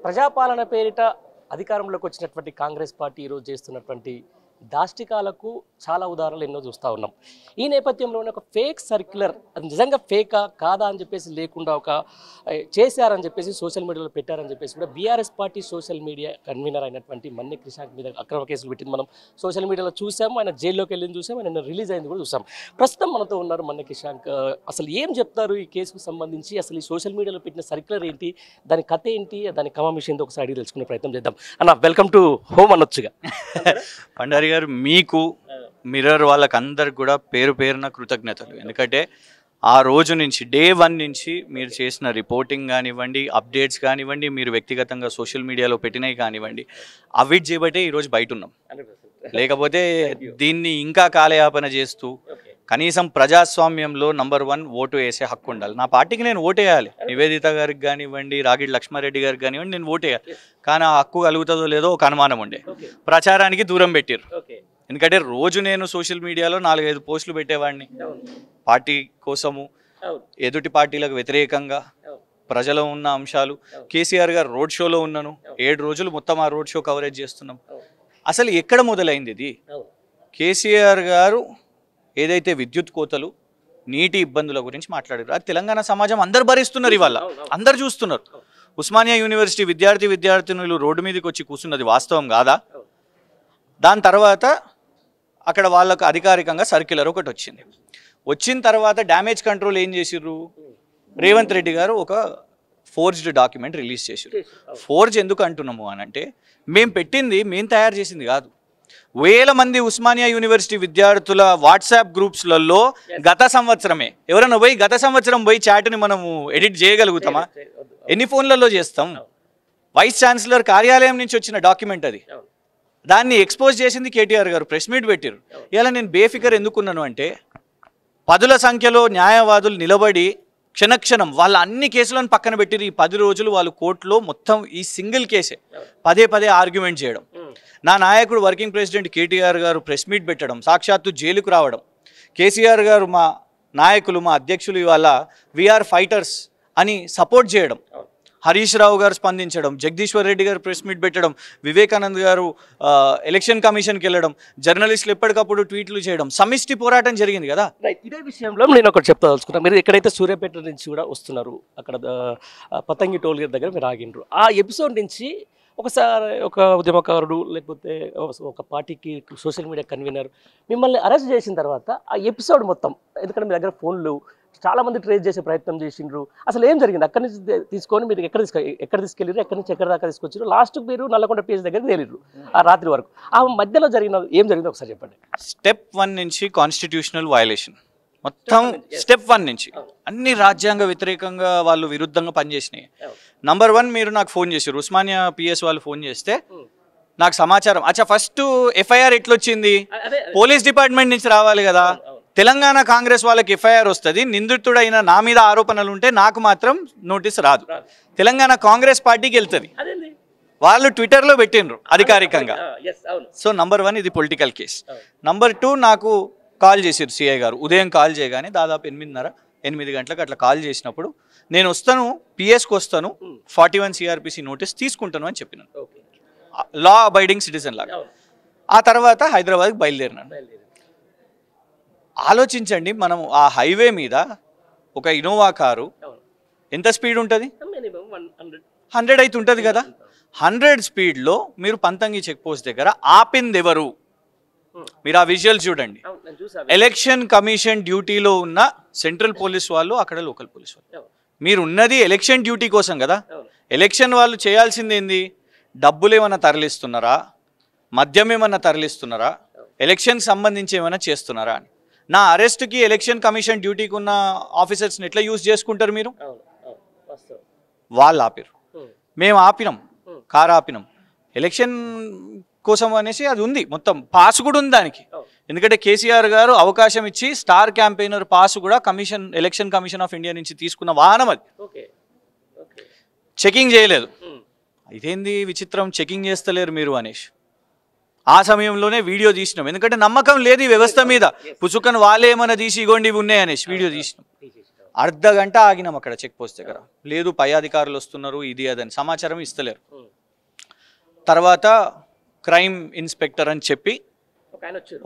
ప్రజాపాలన పేరిట అధికారంలోకి వచ్చినటువంటి కాంగ్రెస్ పార్టీ ఈరోజు చేస్తున్నటువంటి దాష్టికాలకు చాలా ఉదాహరణలు ఎన్నో చూస్తూ ఉన్నాం. ఈ నేపథ్యంలోనే ఒక ఫేక్ సర్క్యులర్ అది నిజంగా ఫేకా కాదా అని చెప్పేసి లేకుండా ఒక చేశారని చెప్పేసి సోషల్ మీడియాలో పెట్టారని చెప్పేసి కూడా BRS party social media convener అయినటువంటి మన్నె క్రిషాంక్ మీద అక్రమ కేసులు పెట్టింది మనం సోషల్ మీడియాలో చూసాము. ఆయన జైల్లోకి వెళ్ళింది చూసాం, ఆయన రిలీజ్ అయింది కూడా చూసాం. ప్రస్తుతం మనతో ఉన్నారు మన్నె క్రిషాంక్. అసలు ఏం చెప్తారు ఈ కేసుకు సంబంధించి, అసలు ఈ సోషల్ మీడియాలో పెట్టిన సర్క్యులర్ ఏంటి, దాని కథ ఏంటి, దాని కమామిషన్ ఒకసారి అడిగి తెలుసుకునే ప్రయత్నం చేద్దాం. అన్న వెల్కమ్ టు హోమ్ అనొచ్చుగా. పండారి గారు, మీకు మిర్రర్ వాళ్ళకి అందరికి కూడా పేరు పేరున కృతజ్ఞతలు. ఎందుకంటే ఆ రోజు నుంచి డే 1 నుంచి మీరు చేసిన రిపోర్టింగ్ కానివ్వండి, అప్డేట్స్ కానివ్వండి, మీరు వ్యక్తిగతంగా సోషల్ మీడియాలో పెట్టినవి కానివ్వండి, అవి చేయబట్టే ఈరోజు బయట ఉన్నాం. లేకపోతే దీన్ని ఇంకా కాలయాపన చేస్తూ కనీసం ప్రజాస్వామ్యంలో నంబర్ 1 ఓటు వేసే హక్కు ఉండాలి. నా పార్టీకి నేను ఓటేయాలి, నివేదిత గారికి కానివ్వండి, రాగిడి లక్ష్మారెడ్డి గారికి కానివ్వండి, నేను ఓటేయాలి. కానీ ఆ హక్కు కలుగుతుందో లేదో ఒక అనుమానం ఉండే. ప్రచారానికి దూరం పెట్టారు. ఎందుకంటే రోజు నేను సోషల్ మీడియాలో 4-5 పోస్టులు పెట్టేవాడిని పార్టీ కోసము, ఎదుటి పార్టీలకు వ్యతిరేకంగా, ప్రజలో ఉన్న అంశాలు. కేసీఆర్ గారు రోడ్ షోలో ఉన్నాను, 7 రోజులు మొత్తం ఆ రోడ్ షో కవరేజ్ చేస్తున్నాం. అసలు ఎక్కడ మొదలైంది ఇది? కేసీఆర్ గారు ఏదైతే విద్యుత్ కోతలు, నీటి ఇబ్బందుల గురించి మాట్లాడారు, అది తెలంగాణ సమాజం అందరు భరిస్తున్నారు, ఇవాళ అందరు చూస్తున్నారు. ఉస్మానియా యూనివర్సిటీ విద్యార్థినులు రోడ్డు మీదకి వచ్చి కూర్చున్నది వాస్తవం కాదా? దాని తర్వాత అక్కడ వాళ్ళకు అధికారికంగా సర్క్యులర్ ఒకటి వచ్చింది. వచ్చిన తర్వాత డ్యామేజ్ కంట్రోల్ ఏం చేసిర్రు? రేవంత్ రెడ్డి గారు ఒక ఫోర్జ్డ్ డాక్యుమెంట్ రిలీజ్ చేసిర్రు. ఫోర్జ్ ఎందుకు అంటున్నాము అని అంటే, మేము పెట్టింది మేము తయారు చేసింది కాదు. వేల మంది ఉస్మానియా యూనివర్సిటీ విద్యార్థుల వాట్సాప్ గ్రూప్స్లలో గత సంవత్సరమే, ఎవరైనా పోయి గత సంవత్సరం పోయి చాట్ని మనము ఎడిట్ చేయగలుగుతామా? ఎన్ని ఫోన్లలో చేస్తాం? వైస్ ఛాన్సలర్ కార్యాలయం నుంచి వచ్చిన డాక్యుమెంట్ అది. దాన్ని ఎక్స్పోజ్ చేసింది కేటీఆర్ గారు, ప్రెస్ మీట్ పెట్టారు. ఇలా నేను బేఫికర్ ఎందుకున్నాను అంటే, 10ల సంఖ్యలో న్యాయవాదులు నిలబడి క్షణక్షణం వాళ్ళ అన్ని కేసులను పక్కన పెట్టిరు. ఈ 10 రోజులు వాళ్ళు కోర్టులో మొత్తం ఈ సింగిల్ కేసే పదే ఆర్గ్యుమెంట్ చేయడం. నా నాయకుడు వర్కింగ్ ప్రెసిడెంట్ కేటీఆర్ గారు ప్రెస్ మీట్ పెట్టడం, సాక్షాత్తు జైలుకు రావడం, కేసీఆర్ గారు మా నాయకులు, మా అధ్యక్షులు ఇవాళ వీఆర్ ఫైటర్స్ అని సపోర్ట్ చేయడం, హరీష్ రావు గారు స్పందించడం, జగదీశ్వర్ రెడ్డి గారు ప్రెస్ మీట్ పెట్టడం, వివేకానంద్ గారు ఎలక్షన్ కమిషన్కి వెళ్ళడం, జర్నలిస్టులు ఎప్పటికప్పుడు ట్వీట్లు చేయడం, సమిష్టి పోరాటం జరిగింది కదా. ఇదే విషయంలో నేను ఒకటి చెప్తాదలుచుకున్నాను. మీరు ఎక్కడైతే సూర్యాపేట నుంచి కూడా వస్తున్నారు, అక్కడ పతంగి టోల్ గేట్ దగ్గర మీరు ఆగినరు. ఆ ఎపిసోడ్ నుంచి ఒకసారి ఒక ఉద్యమకారుడు లేకపోతే ఒక పార్టీకి సోషల్ మీడియా కన్వీనర్ మిమ్మల్ని అరెస్ట్ చేసిన తర్వాత ఆ ఎపిసోడ్ మొత్తం, ఎందుకంటే మీ దగ్గర ఫోన్లు చాలామంది ట్రేస్ చేసే ప్రయత్నం చేసిండ్రు. అసలు ఏం జరిగింది? అక్కడి నుంచి తీసుకొని మీరు ఎక్కడ తీసుకెళ్ళారు, ఎక్కడి నుంచి ఎక్కడ దాకా తీసుకొచ్చారు, లాస్ట్కి మీరు నల్లకొండ పేజ్ దగ్గరికి తేలిరు ఆ రాత్రి వరకు. ఆ మధ్యలో జరిగిన ఏం జరిగిందో ఒకసారి చెప్పండి. స్టెప్ 1 నుంచి కాన్స్టిట్యూషనల్ వయలేషన్, మొత్తం స్టెప్ 1 నుంచి అన్ని రాజ్యాంగ వ్యతిరేకంగా వాళ్ళు విరుద్ధంగా పనిచేసినాయి. నంబర్ 1, మీరు నాకు ఫోన్ చేశారు, ఉస్మానియా పిఎస్ వాళ్ళు ఫోన్ చేస్తే నాకు సమాచారం. అచ్చా, ఫస్ట్ ఎఫ్ఐఆర్ ఎట్లొచ్చింది? పోలీస్ డిపార్ట్మెంట్ నుంచి రావాలి కదా. తెలంగాణ కాంగ్రెస్ వాళ్ళకి ఎఫ్ఐఆర్ వస్తుంది, నిందితుడైన నా మీద ఆరోపణలు ఉంటే నాకు మాత్రం నోటీస్ రాదు. తెలంగాణ కాంగ్రెస్ పార్టీకి వెళ్తుంది. వాళ్ళు ట్విట్టర్లో పెట్టినరు అధికారికంగా. సో నంబర్ 1 ఇది పొలిటికల్ కేస్. నంబర్ 2, నాకు కాల్ చేశారు సిఐ గారు. ఉదయం కాల్ చేయగానే దాదాపు 8 గంటలకు అట్లా కాల్ చేసినప్పుడు, నేను వస్తాను, పిఎస్కి వస్తాను, 41 సిఆర్పిసి నోటీస్ తీసుకుంటాను అని చెప్పినాను, లా అబైడింగ్ సిటిజన్ లాగా. ఆ తర్వాత హైదరాబాద్కి బయలుదేరినాను. ఆలోచించండి, మనం ఆ హైవే మీద ఒక ఇన్నోవా కారు ఎంత స్పీడ్ ఉంటుంది? 100 అయితే ఉంటుంది కదా. 100 స్పీడ్లో మీరు పంతంగి చెక్ పోస్ట్ దగ్గర ఆపింది ఎవరు? మీరు ఆ విజువల్ చూడండి. ఎలక్షన్ కమిషన్ డ్యూటీలో ఉన్న సెంట్రల్ పోలీస్ వాళ్ళు, అక్కడ లోకల్ పోలీస్ వాళ్ళు. మీరు ఉన్నది ఎలక్షన్ డ్యూటీ కోసం కదా. ఎలక్షన్ వాళ్ళు చేయాల్సింది ఏంది? డబ్బులు ఏమైనా తరలిస్తున్నారా, మద్యం ఏమైనా తరలిస్తున్నారా, ఎలక్షన్ సంబంధించి ఏమైనా చేస్తున్నారా అని. నా అరెస్ట్కి ఎలక్షన్ కమిషన్ డ్యూటీకి ఉన్న ఆఫీసర్స్ని ఎట్లా యూజ్ చేసుకుంటారు మీరు? వాళ్ళు ఆపిరు, మేము ఆపినాం, కారు ఆపినాం. ఎలక్షన్ కోసం అనేసి అది ఉంది, మొత్తం పాస్ కూడా ఉంది దానికి. ఎందుకంటే కేసీఆర్ గారు అవకాశం ఇచ్చి స్టార్ క్యాంపెయినర్ పాస్ కూడా ఎలక్షన్ కమిషన్ ఆఫ్ ఇండియా నుంచి తీసుకున్న వాహనం అది. చెకింగ్ చేయలేదు. ఇదేంది విచిత్రం, చెకింగ్ చేస్తలేరు మీరు అనేసి ఆ సమయంలోనే వీడియో తీసినాం. ఎందుకంటే నమ్మకం లేదు ఈ వ్యవస్థ మీద. పుచ్చుకను వాళ్ళే ఏమైనా తీసి ఇగోండి ఇవి ఉన్నాయి అనేసి వీడియో తీసినాం. అర్ధగంట ఆగినాం అక్కడ చెక్ పోస్ట్ దగ్గర. లేదు పై అధికారులు వస్తున్నారు ఇది అదని సమాచారం ఇస్తలేరు. తర్వాత క్రైమ్ ఇన్స్పెక్టర్ అని చెప్పి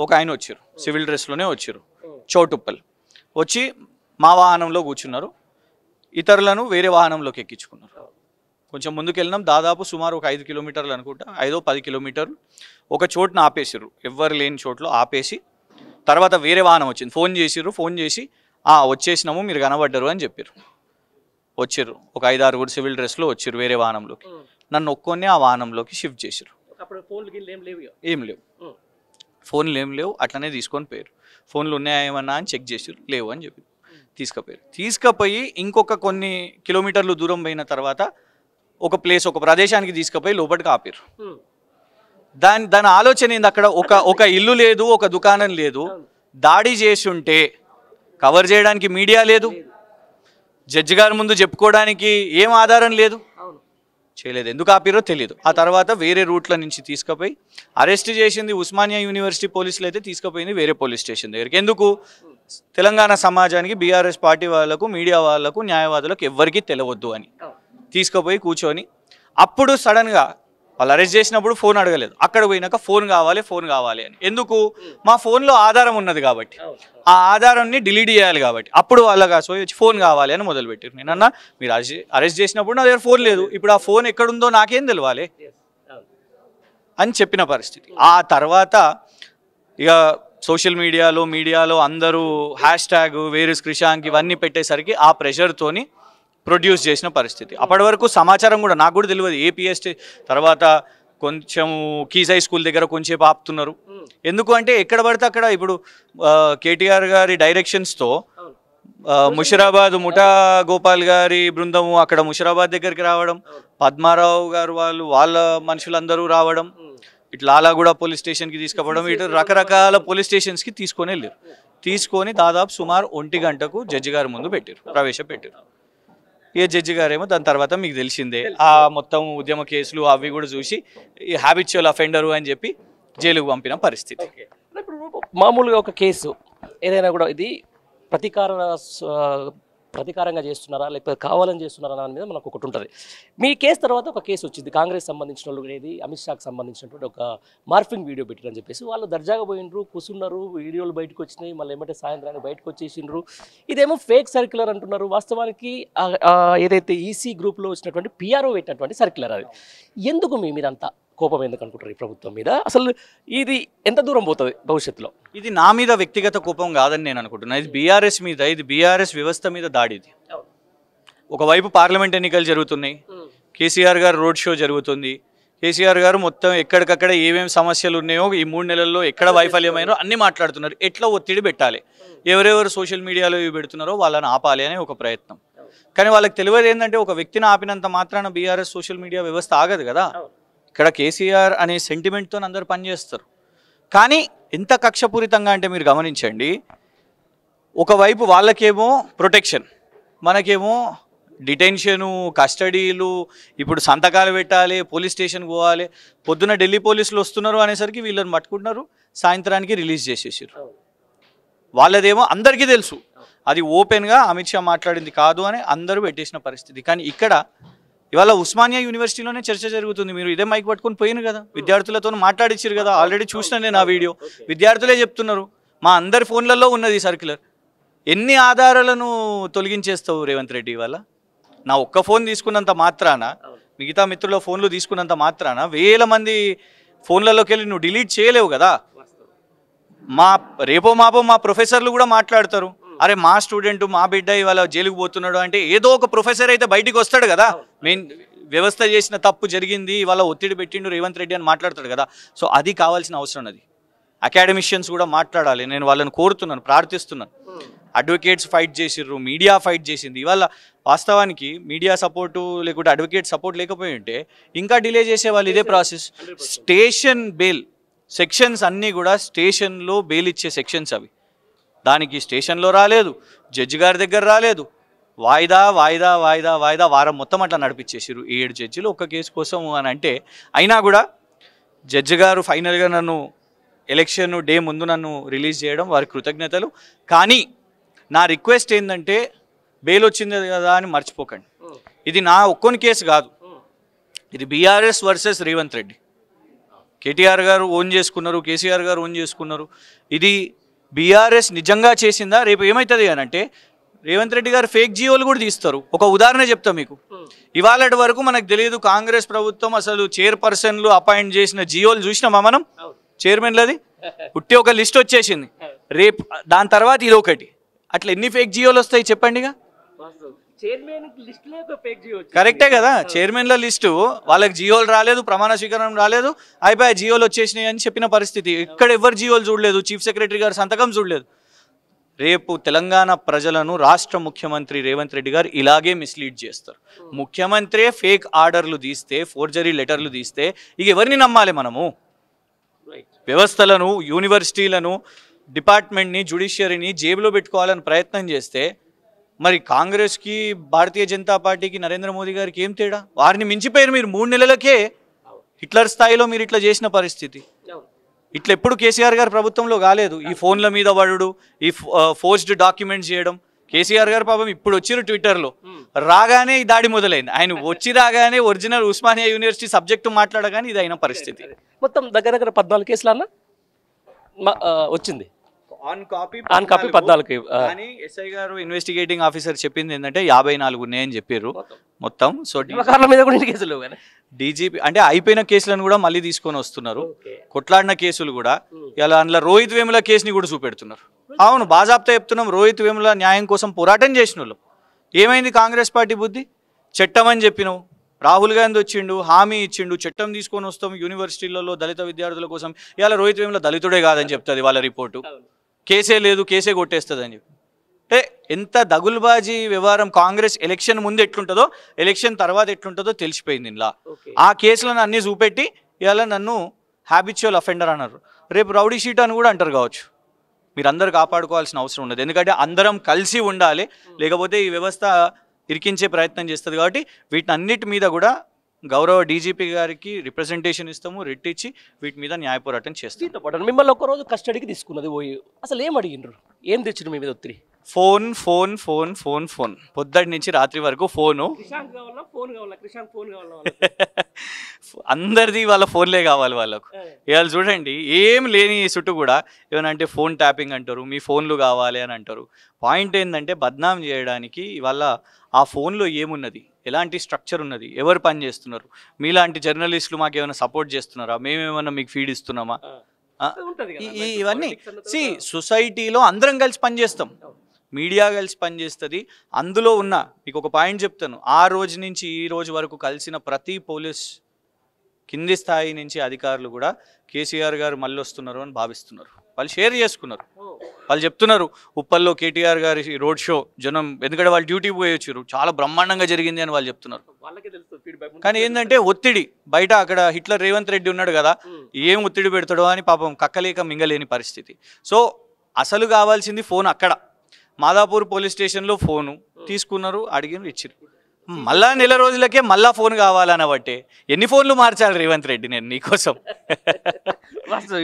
ఒక ఆయన వచ్చారు, సివిల్ డ్రెస్లోనే వచ్చారు, చౌటుప్పల్ వచ్చి మా వాహనంలో కూర్చున్నారు, ఇతరులను వేరే వాహనంలోకి ఎక్కించుకున్నారు. కొంచెం ముందుకు వెళ్ళినాం, దాదాపు సుమారు ఒక 5 కిలోమీటర్లు అనుకుంటా, 5-10 కిలోమీటర్లు ఒక చోటున ఆపేసారు, ఎవ్వరు లేని చోట్లో ఆపేసి తర్వాత వేరే వాహనం వచ్చింది, ఫోన్ చేసిర్రు, ఫోన్ చేసి వచ్చేసినాము మీరు కనబడ్డరు అని చెప్పారు. వచ్చారు ఒక 5-6 సివిల్ డ్రెస్లో వచ్చారు వేరే వాహనంలోకి, నన్ను ఒక్కొన్నే ఆ వాహనంలోకి షిఫ్ట్ చేశారు. ఏం లేవు, ఫోన్లు ఏం లేవు, అట్లనే తీసుకొని పోయారు. ఫోన్లు ఉన్నాయా ఏమన్నా అని చెక్ చేసారు, లేవు అని చెప్పి తీసుకుపోయారు. తీసుకుపోయి ఇంకొక కొన్ని కిలోమీటర్లు దూరం పోయిన తర్వాత ఒక ప్రదేశానికి తీసుకుపోయి లోపలికి ఆపారు. దాని ఆలోచన ఏంది, అక్కడ ఒక ఇల్లు లేదు, ఒక దుకాణం లేదు, దాడి చేసి ఉంటే కవర్ చేయడానికి మీడియా లేదు, జడ్జి గారి ముందు చెప్పుకోవడానికి ఏం ఆధారం లేదు, చేయలేదు. ఎందుకు ఆపిరో తెలియదు. ఆ తర్వాత వేరే రూట్ల నుంచి తీసుకుపోయి అరెస్ట్ చేసింది ఉస్మానియా యూనివర్సిటీ పోలీసులు, అయితే తీసుకుపోయింది వేరే పోలీస్ స్టేషన్ దగ్గరికి. ఎందుకు? తెలంగాణ సమాజానికి, బీఆర్ఎస్ పార్టీ వాళ్ళకు, మీడియా వాళ్ళకు, న్యాయవాదులకు ఎవ్వరికీ తెలియవద్దు అని తీసుకుపోయి కూర్చొని, అప్పుడు సడన్గా వాళ్ళు అరెస్ట్ చేసినప్పుడు ఫోన్ అడగలేదు, అక్కడ పోయినాక ఫోన్ కావాలి అని. ఎందుకు? మా ఫోన్లో ఆధారం ఉన్నది కాబట్టి, ఆ ఆధారాన్ని డిలీట్ చేయాలి కాబట్టి అప్పుడు వాళ్ళకి వచ్చి ఫోన్ కావాలి అని మొదలుపెట్టారు. నేనన్నా మీరు అరెస్ట్ చేసినప్పుడు నా దగ్గర ఫోన్ లేదు, ఇప్పుడు ఆ ఫోన్ ఎక్కడుందో నాకేం తెలియాలి అని చెప్పిన పరిస్థితి. ఆ తర్వాత ఇక సోషల్ మీడియాలో అందరూ హ్యాష్ట్యాగ్ వేరు క్రిషాంక్ ఇవన్నీ పెట్టేసరికి ఆ ప్రెషర్తోని ప్రొడ్యూస్ చేసిన పరిస్థితి. అప్పటి వరకు సమాచారం కూడా నాకు కూడా తెలియదు. ఏపీఎస్టీ తర్వాత కొంచెం కీసై స్కూల్ దగ్గర కొంచెం ఆపుతున్నారు. ఎందుకు అంటే ఎక్కడ పడితే అక్కడ ఇప్పుడు కేటీఆర్ గారి డైరెక్షన్స్తో ముషిరాబాద్ ముఠా గోపాల్ గారి బృందము అక్కడ ముషిరాబాద్ దగ్గరికి రావడం, పద్మారావు గారు వాళ్ళ మనుషులందరూ రావడం, ఇట్లా లాలాగూడ పోలీస్ స్టేషన్కి తీసుకుపోవడం, ఇటు రకరకాల పోలీస్ స్టేషన్స్కి తీసుకొని వెళ్ళారు. తీసుకొని దాదాపు సుమారు 1 గంటకు జడ్జి గారి ముందు ప్రవేశపెట్టారు. ఏ జడ్జి గారేమో దాని తర్వాత మీకు తెలిసిందే ఆ మొత్తం ఉద్యమ కేసులు అవి కూడా చూసి ఈ హ్యాబిచువల్ అఫెండరు అని చెప్పి జైలుకు పంపిన పరిస్థితి. ఇప్పుడు మామూలుగా ఒక కేసు ఏదైనా కూడా ఇది ప్రతీకారంగా చేస్తున్నారా లేకపోతే కావాలని చేస్తున్నారా దాని మీద మనకు ఒకటి ఉంటుంది. మీ కేసు తర్వాత ఒక కేసు వచ్చింది, కాంగ్రెస్ సంబంధించిన వాళ్ళు అనేది అమిత్ షాకి సంబంధించినటువంటి ఒక మార్ఫింగ్ వీడియో పెట్టారని చెప్పేసి వాళ్ళు దర్జాగా పోయినరు, కూర్చున్నారు, వీడియోలు బయటకు వచ్చినాయి, మళ్ళీ ఏమంటే సాయంత్రానికి బయటకు వచ్చేసిండ్రు. ఇదేమో ఫేక్ సర్క్యులర్ అంటున్నారు. వాస్తవానికి ఏదైతే ఈసీ గ్రూప్లో వచ్చినటువంటి పిఆర్ఓ పెట్టినటువంటి సర్క్యులర్ అది. ఎందుకు మీ మీద అంతా కోపం ఎందుకు అనుకుంటారు ఈ ప్రభుత్వం మీద? అసలు ఇది ఎంత దూరం పోతుంది భవిష్యత్తులో? ఇది నా మీద వ్యక్తిగత కోపం కాదని నేను అనుకుంటున్నాను. ఇది బీఆర్ఎస్ మీద, ఇది బీఆర్ఎస్ వ్యవస్థ మీద దాడి. ఇది ఒకవైపు పార్లమెంట్ ఎన్నికలు జరుగుతున్నాయి, కేసీఆర్ గారు రోడ్ షో జరుగుతుంది, కేసీఆర్ గారు మొత్తం ఎక్కడికక్కడ ఏమేమి సమస్యలు ఉన్నాయో ఈ 3 నెలల్లో ఎక్కడ వైఫల్యమైనో అన్నీ మాట్లాడుతున్నారు. ఎట్లా ఒత్తిడి పెట్టాలి, ఎవరెవరు సోషల్ మీడియాలో ఇవి పెడుతున్నారో వాళ్ళని ఆపాలి అనే ఒక ప్రయత్నం. కానీ వాళ్ళకి తెలియదు ఏంటంటే ఒక వ్యక్తిని ఆపినంత మాత్రాన బీఆర్ఎస్ సోషల్ మీడియా వ్యవస్థ ఆగదు కదా. ఇక్కడ కేసీఆర్ అనే సెంటిమెంట్తో అందరూ పనిచేస్తారు. కానీ ఎంత కక్షపూరితంగా అంటే మీరు గమనించండి, ఒకవైపు వాళ్ళకేమో ప్రొటెక్షన్, మనకేమో డిటెన్షను, కస్టడీలు, ఇప్పుడు సంతకాలు పెట్టాలి, పోలీస్ స్టేషన్కి పోవాలి, పొద్దున ఢిల్లీ పోలీసులు వస్తున్నారు అనేసరికి వీళ్ళని పట్టుకుంటున్నారు, సాయంత్రానికి రిలీజ్ చేసేసారు. వాళ్ళదేమో అందరికీ తెలుసు అది ఓపెన్గా అమిత్ షా మాట్లాడింది కాదు అని అందరూ పెట్టేసిన పరిస్థితి. కానీ ఇక్కడ ఇవాళ ఉస్మానియా యూనివర్సిటీలోనే చర్చ జరుగుతుంది. మీరు ఇదే మైక్ పట్టుకొని పోయిన కదా, విద్యార్థులతో మాట్లాడిచ్చారు కదా, ఆల్రెడీ చూసిన నేను ఆ వీడియో. విద్యార్థులే చెప్తున్నారు మా అందరి ఫోన్లలో ఉన్నది సర్క్యులర్. ఎన్ని ఆధారాలను తొలగించేస్తావు రేవంత్ రెడ్డి? ఇవాళ నా ఒక్క ఫోన్ తీసుకున్నంత మాత్రాన, మిగతా మిత్రుల ఫోన్లు తీసుకున్నంత మాత్రాన 1000 మంది ఫోన్లలోకి వెళ్ళి నువ్వు డిలీట్ చేయలేవు కదా. రేపో మాపో మా ప్రొఫెసర్లు కూడా మాట్లాడతారు, అరే మా స్టూడెంట్ మా బిడ్డ ఇవాళ జైలుకు పోతున్నాడు అంటే ఏదో ఒక ప్రొఫెసర్ అయితే బయటికి వస్తాడు కదా, మెయిన్ వ్యవస్థ చేసిన తప్పు జరిగింది ఇవాళ ఒత్తిడి పెట్టిండు రేవంత్ రెడ్డి అని మాట్లాడతాడు కదా. సో అది కావాల్సిన అవసరం ఉన్నది. అకాడమిషియన్స్ కూడా మాట్లాడాలి. నేను వాళ్ళని కోరుతున్నాను, ప్రార్థిస్తున్నాను. అడ్వకేట్స్ ఫైట్ చేసిర్రు, మీడియా ఫైట్ చేసింది. ఇవాళ వాస్తవానికి మీడియా సపోర్టు లేకుంటే అడ్వకేట్ సపోర్ట్ లేకపోయి ఉంటే ఇంకా డిలే చేసేవాళ్ళు. ఇదే ప్రాసెస్. స్టేషన్ బెయిల్ సెక్షన్స్ అన్నీ కూడా స్టేషన్లో బెయిల్ ఇచ్చే సెక్షన్స్ అవి. దానికి స్టేషన్లో రాలేదు, జడ్జి గారి దగ్గర రాలేదు, వాయిదా వాయిదా వాయిదా వాయిదా వారం మొత్తం అట్లా నడిపించేసారు 7 జడ్జిలు ఒక్క కేసు కోసం అని అంటే. అయినా కూడా జడ్జి గారు ఫైనల్గా నన్ను ఎలక్షన్ డే ముందు నన్ను రిలీజ్ చేయడం వారి కృతజ్ఞతలు. కానీ నా రిక్వెస్ట్ ఏంటంటే బెయిల్ వచ్చింది కదా అని మర్చిపోకండి. ఇది నా ఒక్కొని కేసు కాదు, ఇది బీఆర్ఎస్ వర్సెస్ రేవంత్ రెడ్డి. కేటీఆర్ గారు ఓన్ చేసుకున్నారు, కేసీఆర్ గారు ఓన్ చేసుకున్నారు. ఇది బీఆర్ఎస్ నిజంగా చేసిందా? రేపు ఏమవుతుంది అని అంటే రేవంత్ రెడ్డి గారు ఫేక్ జియోలు కూడా తీస్తారు. ఒక ఉదాహరణ చెప్తా మీకు. ఇవాళటి వరకు మనకు తెలియదు కాంగ్రెస్ ప్రభుత్వం అసలు చైర్పర్సన్లు అపాయింట్ చేసిన జియోలు చూసినామా మనం? చైర్మన్లది పుట్టి ఒక లిస్ట్ వచ్చేసింది. రేపు దాని తర్వాత ఇది ఒకటి, అట్లా ఎన్ని ఫేక్ జియోలు వస్తాయి చెప్పండిగా? కరెక్టే కదా, చైర్మన్ల లిస్టు వాళ్ళకి జియోలు రాలేదు, ప్రమాణ స్వీకారం రాలేదు, అయిపోయి జియోలు వచ్చేసినాయి అని చెప్పిన పరిస్థితి. ఇక్కడ ఎవరు జియోలు చూడలేదు, చీఫ్ సెక్రటరీ గారు సంతకం చూడలేదు. రేపు తెలంగాణ ప్రజలను రాష్ట్ర ముఖ్యమంత్రి రేవంత్ రెడ్డి గారు ఇలాగే మిస్లీడ్ చేస్తారు. ముఖ్యమంత్రి ఫేక్ ఆర్డర్లు తీస్తే, ఫోర్జరీ లెటర్లు తీస్తే ఇక ఎవరిని నమ్మాలి మనము? వ్యవస్థలను, యూనివర్సిటీలను, డిపార్ట్మెంట్ని, జ్యుడిషియరీని జేబులో పెట్టుకోవాలని ప్రయత్నం చేస్తే మరి కాంగ్రెస్కి, భారతీయ జనతా పార్టీకి, నరేంద్ర మోదీ గారికి ఏం తేడా? వారిని మించిపోయారు మీరు. 3 నెలలకే హిట్లర్ స్థాయిలో మీరు ఇట్లా చేసిన పరిస్థితి. ఇట్లా ఎప్పుడు కేసీఆర్ గారు ప్రభుత్వంలో కాలేదు. ఈ ఫోన్ల మీద పడుడు, ఈ ఫోర్స్డ్ డాక్యుమెంట్స్ చేయడం. కేసీఆర్ గారు పాపం ఇప్పుడు వచ్చిరు ట్విట్టర్లో, రాగానే ఈ దాడి మొదలైంది. ఆయన వచ్చి రాగానే ఒరిజినల్ ఉస్మానియా యూనివర్సిటీ సబ్జెక్టు మాట్లాడగానే ఇది అయిన పరిస్థితి. మొత్తం దగ్గర 14 కేసులు అన్న వచ్చింది. On copy 14. కానీ ఎస్ఐ గారు ఇన్వెస్టిగేటింగ్ ఆఫీసర్ చెప్పింది ఏంటంటే 54 ఉన్నాయని చెప్పారు మొత్తం. సో మీద కూడా కేసులు డీజీపీ అంటే అయిపోయిన కేసులను కూడా మళ్ళీ తీసుకొని వస్తున్నారు. కొట్లాడిన కేసులు కూడా ఇలా అందులో రోహిత్ వేముల కేసుని కూడా చూపెడుతున్నారు. అవును, బాజాప్తా చెప్తున్నాం. రోహిత్ వేముల న్యాయం కోసం పోరాటం చేసిన వాళ్ళు. ఏమైంది కాంగ్రెస్ పార్టీ బుద్ధి? చట్టం అని చెప్పినావు, రాహుల్ గాంధీ వచ్చిండు, హామీ ఇచ్చిండు, చట్టం తీసుకొని వస్తాం యూనివర్సిటీలలో దళిత విద్యార్థుల కోసం. ఇలా రోహిత్ వేముల దళితుడే కాదని చెప్తుంది వాళ్ళ రిపోర్టు. కేసే లేదు, కేసే కొట్టేస్తుంది అని చెప్పి. అంటే ఎంత దగులుబాజీ వ్యవహారం. కాంగ్రెస్ ఎలక్షన్ ముందు ఎట్లుంటుందో, ఎలక్షన్ తర్వాత ఎట్లుంటుందో తెలిసిపోయింది ఇలా. ఆ కేసులను అన్నీ చూపెట్టి ఇలా నన్ను హ్యాబిచువల్ అఫెండర్ అన్నారు. రేపు రౌడీ షీట్ అని కూడా అంటారు కావచ్చు. మీరు అందరు కాపాడుకోవాల్సిన అవసరం ఉండదు, ఎందుకంటే అందరం కలిసి ఉండాలి, లేకపోతే ఈ వ్యవస్థ ఇరికించే ప్రయత్నం చేస్తుంది. కాబట్టి వీటన్నిటి మీద కూడా గౌరవ డీజీపీ గారికి రిప్రజెంటేషన్ ఇస్తాము, రిట్ ఇచ్చి వీటి మీద న్యాయ పోరాటం చేస్తాం. మిమ్మల్ని ఒక్కరోజు కస్టడీకి తీసుకున్నది పోయి అసలు ఏం అడిగిండ్రు? ఏం తెచ్చిండ్రు మీ మీద ఒత్తిడి? Phone phone phone phone phone పొద్దుటి నుంచి రాత్రి వరకు ఫోను. అందరిది వాళ్ళ ఫోన్లే కావాలి వాళ్ళకు. ఇవాళ చూడండి, ఏం లేని చుట్టూ కూడా ఏమనంటే ఫోన్ ట్యాపింగ్ అంటారు, మీ ఫోన్లు కావాలి అని అంటారు. పాయింట్ ఏంటంటే బద్నాం చేయడానికి ఇవాళ ఆ ఫోన్లో ఏమున్నది, ఎలాంటి స్ట్రక్చర్ ఉన్నది, ఎవరు పని చేస్తున్నారు, మీలాంటి జర్నలిస్టులు మాకు ఏమైనా సపోర్ట్ చేస్తున్నారా, మేమేమన్నా మీకు ఫీడ్ ఇస్తున్నామా? ఇవన్నీ సొసైటీలో అందరం కలిసి పనిచేస్తాం, మీడియా కలిసి పనిచేస్తుంది. అందులో ఉన్న మీకు ఒక పాయింట్ చెప్తాను. ఆ రోజు నుంచి ఈ రోజు వరకు కలిసిన ప్రతి పోలీస్ కింది స్థాయి నుంచి అధికారులు కూడా కేసీఆర్ గారు మళ్ళీ వస్తున్నారు అని భావిస్తున్నారు. వాళ్ళు షేర్ చేసుకున్నారు. వాళ్ళు చెప్తున్నారు ఉప్పల్లో కేటీఆర్ గారి రోడ్ షో జనం, ఎందుకంటే వాళ్ళు డ్యూటీ పోయి వచ్చారు, చాలా బ్రహ్మాండంగా జరిగింది అని వాళ్ళు చెప్తున్నారు. కానీ ఏంటంటే ఒత్తిడి బయట, అక్కడ హిట్లర్ రేవంత్ రెడ్డి ఉన్నాడు కదా, ఏం ఒత్తిడి పెడతాడో అని పాపం కక్కలేక మింగలేని పరిస్థితి. సో అసలు కావాల్సింది ఫోన్. అక్కడ మాదాపూర్ పోలీస్ స్టేషన్లో ఫోను తీసుకున్నారు, అడిగిన ఇచ్చారు. మళ్ళా నెల రోజులకే మళ్ళా ఫోన్ కావాలని బట్టే ఎన్ని ఫోన్లు మార్చాలి రేవంత్ రెడ్డి నేను నీకోసం?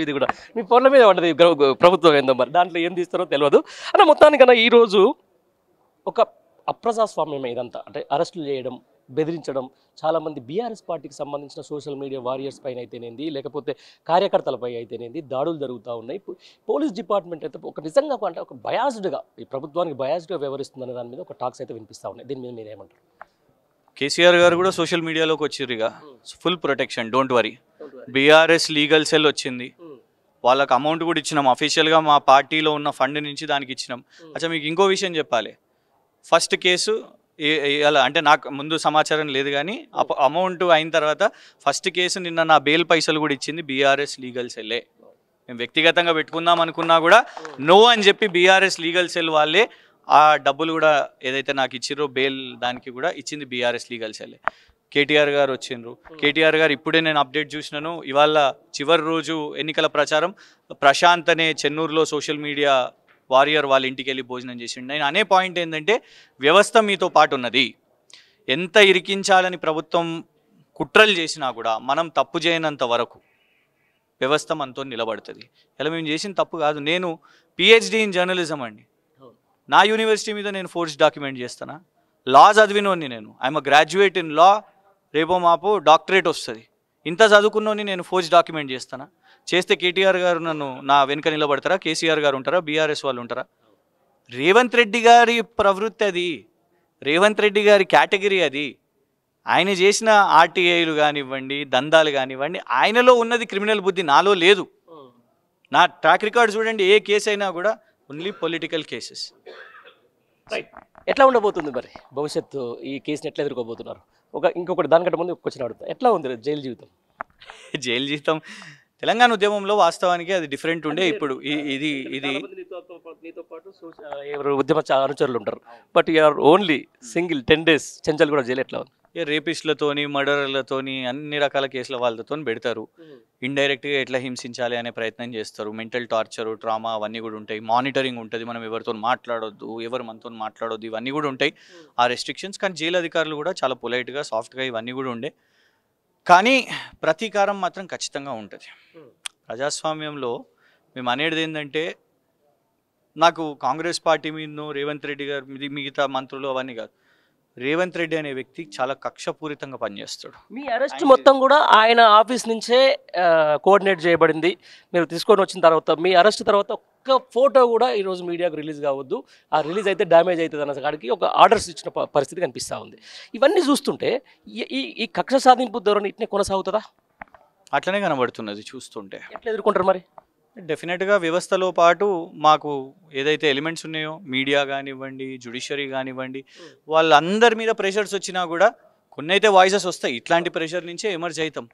ఇది కూడా మీ ఫోన్ల మీద ఉండదు ప్రభుత్వం ఏందో, మరి దాంట్లో ఏం తీస్తారో తెలియదు అన్న. మొత్తానికన్నా ఈరోజు ఒక అప్రజాస్వామ్యం ఇదంతా, అంటే అరెస్టులు చేయడం, బెదిరించడం, చాలామంది బీఆర్ఎస్ పార్టీకి సంబంధించిన సోషల్ మీడియా వారియర్స్ పైన అయితేనేది, లేకపోతే కార్యకర్తలపై అయితేనేది దాడులు జరుగుతూ ఉన్నాయి. పోలీస్ డిపార్ట్మెంట్ అయితే ఒక నిజంగా అంటే ఒక బయాస్డ్గా, ఈ ప్రభుత్వానికి బయాస్డ్గా వ్యవహరిస్తుందనే దాని మీద ఒక టాక్స్ అయితే వినిపిస్తూ ఉన్నాయి. దీని మీద మీరు ఏమంటారు? కేసీఆర్ గారు కూడా సోషల్ మీడియాలోకి వచ్చిర్రు, ఇక full protection, don't worry. BRS legal cell వచ్చింది, వాళ్ళకి అమౌంట్ కూడా ఇచ్చినాం. అఫీషియల్గా మా పార్టీలో ఉన్న ఫండ్ నుంచి దానికి ఇచ్చినాం. అచ్చా మీకు ఇంకో విషయం చెప్పాలి. ఫస్ట్ కేసు అలా అంటే నాకు ముందు సమాచారం లేదు, కానీ అమౌంట్ అయిన తర్వాత ఫస్ట్ కేసు నిన్న నా బెయిల్ పైసలు కూడా ఇచ్చింది బీఆర్ఎస్ లీగల్ సెల్లే. మేము వ్యక్తిగతంగా పెట్టుకుందాం అనుకున్నా కూడా నో అని చెప్పి బీఆర్ఎస్ లీగల్ సెల్ వాళ్ళే ఆ డబ్బులు కూడా ఏదైతే నాకు ఇచ్చిరో బెయిల్ దానికి కూడా ఇచ్చింది బీఆర్ఎస్ లీగల్ సెల్లే. కేటీఆర్ గారు వచ్చిండ్రు. కేటీఆర్ గారు ఇప్పుడే నేను అప్డేట్ చూసినాను, ఇవాళ చివరి రోజు ఎన్నికల ప్రచారం. ప్రశాంత్ అనే చెన్నూరులో సోషల్ మీడియా వారియర్ వాళ్ళ ఇంటికి వెళ్ళి భోజనం చేసిండు. నేను అనే పాయింట్ ఏంటంటే వ్యవస్థ మీతో పాటు ఉన్నది. ఎంత ఇరికించాలని ప్రభుత్వం కుట్రలు చేసినా కూడా మనం తప్పు చేయనంత వరకు వ్యవస్థ మనతో నిలబడుతుంది. ఇలా మేము చేసిన తప్పు కాదు. నేను పిహెచ్డి ఇన్ జర్నలిజం అండి. నా యూనివర్సిటీ మీద నేను ఫోర్స్ డాక్యుమెంట్ చేస్తానా? లా చదివినోని నేను, ఐఎమ్ గ్రాడ్యుయేట్ ఇన్ లా, రేపో మాపో డాక్టరేట్ వస్తుంది. ఇంత చదువుకున్నోని నేను ఫోర్స్ డాక్యుమెంట్ చేస్తానా? చేస్తే కేటీఆర్ గారు నన్ను నా వెనుక నిలబడతారా? కేసీఆర్ గారు ఉంటారా? బీఆర్ఎస్ వాళ్ళు ఉంటారా? రేవంత్ రెడ్డి గారి ప్రవృత్తి అది, రేవంత్ రెడ్డి గారి కేటగిరీ అది. ఆయన చేసిన ఆర్టీఐలు కానివ్వండి, దందాలు కానివ్వండి, ఆయనలో ఉన్నది క్రిమినల్ బుద్ధి, నాలో లేదు. నా ట్రాక్ రికార్డ్ చూడండి, ఏ కేసు అయినా కూడా ఓన్లీ పొలిటికల్ కేసెస్. రైట్, ఎట్లా ఉండబోతుంది మరి భవిష్యత్తు? ఈ కేసుని ఎట్లా ఎదుర్కోబోతున్నారు? ఇంకొకటి దానికంటే ముందు క్వశ్చన్ అడుగుతా, ఎట్లా ఉంది జైలు జీవితం? జైలు జీవితం తెలంగాణ ఉద్యమంలో వాస్తవానికి అది డిఫరెంట్ ఉండే. ఇప్పుడు ఇది నీతో పాటు ఎవరు ఉద్యమ అనుచరులు ఉంటారు, but your only single 10 days చెంచల్ కూడా జైలు. ఎట్లా ఉంది? రేపిస్టులతోని, మర్డర్లతోని, అన్ని రకాల కేసుల వాళ్ళతో పెడతారు. ఇండైరెక్ట్గా ఎట్లా హింసించాలి అనే ప్రయత్నం చేస్తారు. మెంటల్ టార్చరు, ట్రామా అవన్నీ కూడా ఉంటాయి. మానిటరింగ్ ఉంటుంది, మనం ఎవరితో మాట్లాడొద్దు, ఎవరు మనతో మాట్లాడొద్దు, ఇవన్నీ కూడా ఉంటాయి ఆ రెస్ట్రిక్షన్స్. కానీ జైలు అధికారులు కూడా చాలా పొలైట్గా, సాఫ్ట్గా ఇవన్నీ కూడా ఉండే. కానీ ప్రతీకారం మాత్రం ఖచ్చితంగా ఉంటుంది. ప్రజాస్వామ్యంలో మేము అనేది ఏంటంటే, నాకు కాంగ్రెస్ పార్టీ మీద, రేవంత్ రెడ్డి గారు మీద, మిగతా మంత్రులు అవన్నీ కాదు, రేవంత్ రెడ్డి అనే వ్యక్తి చాలా కక్షపూరితంగా పనిచేస్తాడు. మీ అరెస్ట్ మొత్తం కూడా ఆయన ఆఫీస్ నుంచే కోఆర్డినేట్ చేయబడింది. మీరు తీసుకొని వచ్చిన తర్వాత, మీ అరెస్ట్ తర్వాత ఒక్క ఫోటో కూడా ఈరోజు మీడియాకు రిలీజ్ కావద్దు, ఆ రిలీజ్ అయితే డ్యామేజ్ అవుతుంది అన్న కాడికి ఒక ఆర్డర్స్ ఇచ్చిన పరిస్థితి కనిపిస్తూ ఉంది. ఇవన్నీ చూస్తుంటే ఈ కక్ష సాధింపు ధోరణి ఇట్నే కొనసాగుతుందా? అట్లనే కనబడుతున్నది చూస్తుంటే. ఎట్లా ఎదుర్కొంటారు మరి? డెఫినెట్గా వ్యవస్థలో పాటు మాకు ఏదైతే ఎలిమెంట్స్ ఉన్నాయో, మీడియా కానివ్వండి, జ్యుడిషియరీ కానివ్వండి, వాళ్ళందరి మీద ప్రెషర్స్ వచ్చినా కూడా కొన్ని అయితే వాయిసెస్ వస్తాయి. ఇట్లాంటి ప్రెషర్ నుంచే ఎమర్జ్ అవుతాం.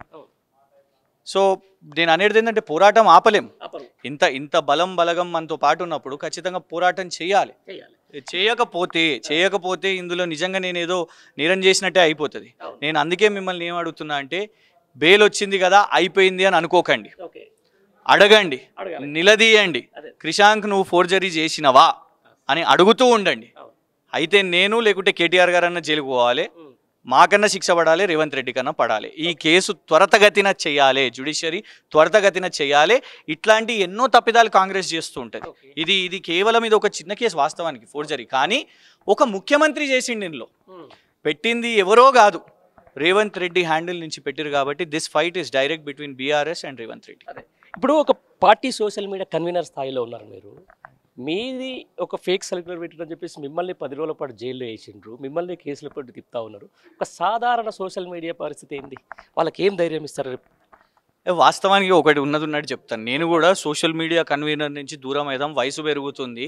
సో నేను అనేది ఏంటంటే, పోరాటం ఆపలేం. ఇంత బలగం మనతో పాటు ఉన్నప్పుడు ఖచ్చితంగా పోరాటం చేయాలి. చేయకపోతే ఇందులో నిజంగా నేను ఏదో నేరం చేసినట్టే అయిపోతుంది. నేను అందుకే మిమ్మల్ని ఏం అడుగుతున్నా అంటే, బెయిల్ వచ్చింది కదా అయిపోయింది అని అనుకోకండి. అడగండి, నిలదీయండి. క్రిషాంక్ నువ్వు ఫోర్జరీ చేసినవా అని అడుగుతూ ఉండండి. అయితే నేను లేకుంటే కేటీఆర్ గారు అన్న జైలుకు పోవాలి, మాకన్నా శిక్ష పడాలి, రేవంత్ రెడ్డి కన్నా పడాలి. ఈ కేసు త్వరతగతిన చేయాలి, జ్యుడిషియరీ త్వరతగతిన చేయాలి. ఇట్లాంటి ఎన్నో తప్పిదాలు కాంగ్రెస్ చేస్తూ ఉంటుంది. ఇది కేవలం ఇది ఒక చిన్న కేసు వాస్తవానికి, ఫోర్జరీ. కానీ ఒక ముఖ్యమంత్రి చేసిండి, ఇందులో పెట్టింది ఎవరో కాదు, రేవంత్ రెడ్డి హ్యాండిల్ నుంచి పెట్టారు. కాబట్టి this fight is direct between BRS and Revanth Reddy. ఇప్పుడు ఒక పార్టీ సోషల్ మీడియా కన్వీనర్ స్థాయిలో ఉన్నారు మీరు. మీది ఒక ఫేక్ సర్క్యులర్ పెట్టారని చెప్పేసి మిమ్మల్ని 10 రోజుల పాటు జైల్లో వేసిండ్రు, మిమ్మల్ని కేసుల పాటు తిప్పుతా ఉన్నారు. ఒక సాధారణ సోషల్ మీడియా పరిస్థితి ఏంది? వాళ్ళకి ఏం ధైర్యం ఇస్తారు? వాస్తవానికి ఒకటి ఉన్నట్టు చెప్తాను. నేను కూడా సోషల్ మీడియా కన్వీనర్ నుంచి దూరం అయిదాం, వయసు పెరుగుతుంది.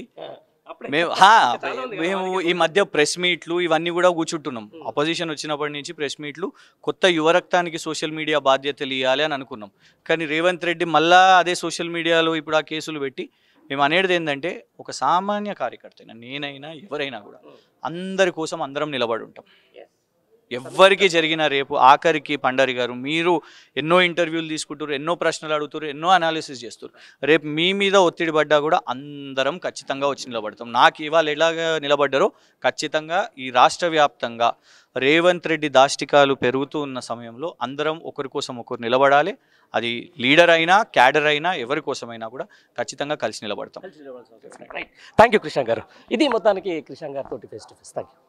మేము ఈ మధ్య ప్రెస్ మీట్లు ఇవన్నీ కూడా కూర్చుంటున్నాం. అపోజిషన్ వచ్చినప్పటి నుంచి ప్రెస్ మీట్లు, కొత్త యువరక్తానికి సోషల్ మీడియా బాధ్యతలు ఇవ్వాలి అని అనుకున్నాం. కానీ రేవంత్ రెడ్డి మళ్ళా అదే సోషల్ మీడియాలో ఇప్పుడు ఆ కేసులు పెట్టి, మేము అనేది ఏంటంటే, ఒక సామాన్య కార్యకర్త అయినా, నేనైనా, ఎవరైనా కూడా అందరి కోసం అందరం నిలబడి ఉంటాం. ఎవ్వరికి జరిగిన రేపు ఆఖరికి పండారి గారు, మీరు ఎన్నో ఇంటర్వ్యూలు తీసుకుంటారు, ఎన్నో ప్రశ్నలు అడుగుతారు, ఎన్నో అనాలిసిస్ చేస్తారు. రేపు మీ మీద ఒత్తిడి పడ్డా కూడా అందరం ఖచ్చితంగా వచ్చి నిలబడతాం. నాకు ఇవాళ ఎలాగ నిలబడ్డారో ఖచ్చితంగా ఈ రాష్ట్ర వ్యాప్తంగా రేవంత్ రెడ్డి దాష్టికాలు పెరుగుతూ ఉన్న సమయంలో అందరం ఒకరి కోసం ఒకరు నిలబడాలి. అది లీడర్ అయినా, క్యాడర్ అయినా, ఎవరి కోసమైనా కూడా ఖచ్చితంగా కలిసి నిలబడతాం. థ్యాంక్ యూ కృష్ణ గారు. ఇది మొత్తానికి కృష్ణ గారితో face to face. Thank you.